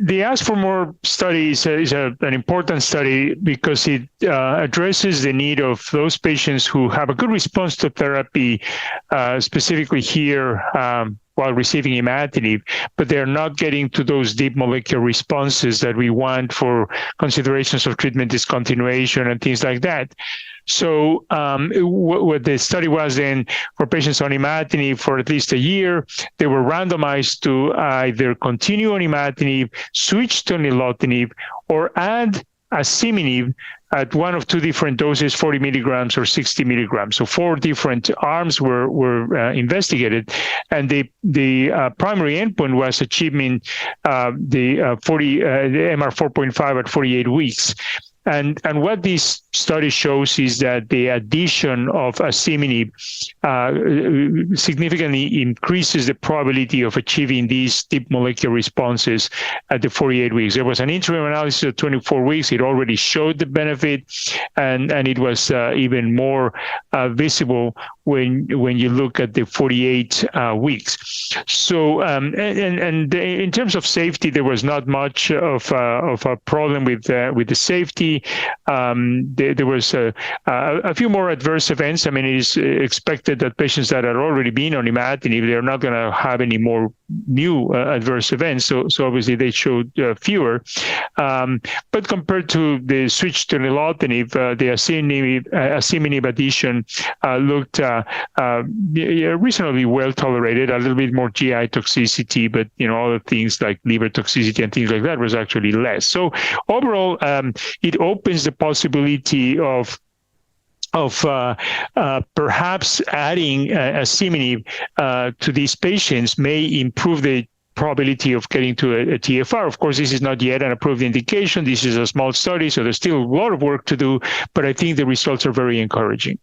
The ASC4MORE study is an important study because it addresses the need of those patients who have a good response to therapy, specifically here while receiving Imatinib, but they're not getting to those deep molecular responses that we want for considerations of treatment discontinuation and things like that. So what the study was then for patients on Imatinib for at least a year, they were randomized to either continue on Imatinib, switch to Nilotinib, or add Asciminib at one of two different doses, 40 milligrams or 60 milligrams. So 4 different arms were investigated, and the primary endpoint was achieving the MR 4.5 at 48 weeks. And what this study shows is that the addition of Asciminib significantly increases the probability of achieving these deep molecular responses at the 48 weeks. There was an interim analysis at 24 weeks. It already showed the benefit, and it was even more visible when you look at the 48 weeks. So, and in terms of safety, there was not much of a problem with the safety. There was a few more adverse events. I mean, it is expected that patients that are already been on Imatinib, they're not going to have any more new adverse events. So obviously they showed fewer. But compared to the switch to Nilotinib, the Asciminib addition looked reasonably well tolerated. A little bit more GI toxicity, but other things like liver toxicity and things like that was actually less. So overall, it opens the possibility of perhaps adding Asciminib to these patients may improve the probability of getting to a TFR. Of course, this is not yet an approved indication. This is a small study, so there's still a lot of work to do, but I think the results are very encouraging.